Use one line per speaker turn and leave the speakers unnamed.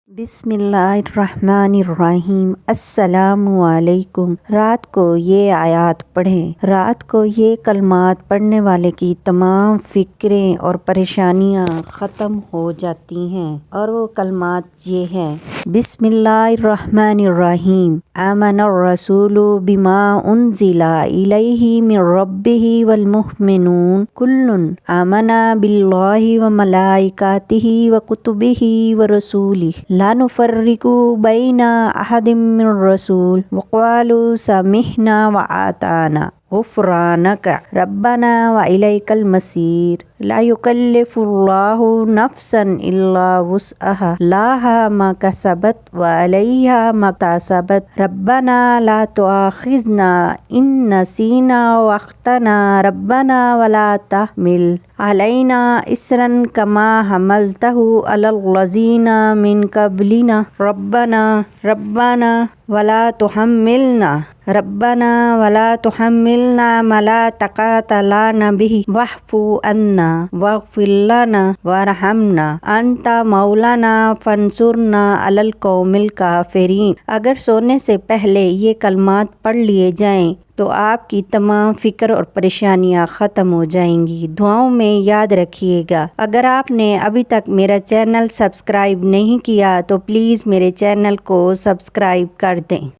بسم اللہ الرحمن الرحیم۔ السلام علیکم۔ رات کو یہ آیات پڑھیں۔ رات کو یہ کلمات پڑھنے والے کی تمام فکریں اور پریشانیاں ختم ہو جاتی ہیں، اور وہ کلمات یہ ہیں: بسم اللہ الرحمن الرحیم۔ آمن الرسول بما انزل الیہ من ربہ والمؤمنون کل آمن باللہ وملائکتہ وکتبہ ورسولہ لا نفرق بین احد من الرسل وقالوا سمعنا وأطعنا غفرانک ربنا وإلیک المصیر۔ لا یکلف اللہ نفسا الا وسعها لها ما کسبت وعلیہا ما اکتسبت ربنا لا تؤاخذنا ان نسینا واخطأنا ربنا ولا تحمل علینا اصرا کما حملتہ علی الذین من قبلنا ربنا ولا تحملنا ما لا طاقة لنا به واعف عنا واغفر لنا وارحمنا انت مولانا فانصرنا علی القوم الکافرین۔ اگر سونے سے پہلے یہ کلمات پڑھ لیے جائیں تو آپ کی تمام فکر اور پریشانیاں ختم ہو جائیں گی۔ دعاؤں میں یاد رکھیے گا۔ اگر آپ نے ابھی تک میرا چینل سبسکرائب نہیں کیا تو پلیز میرے چینل کو سبسکرائب کر دیں۔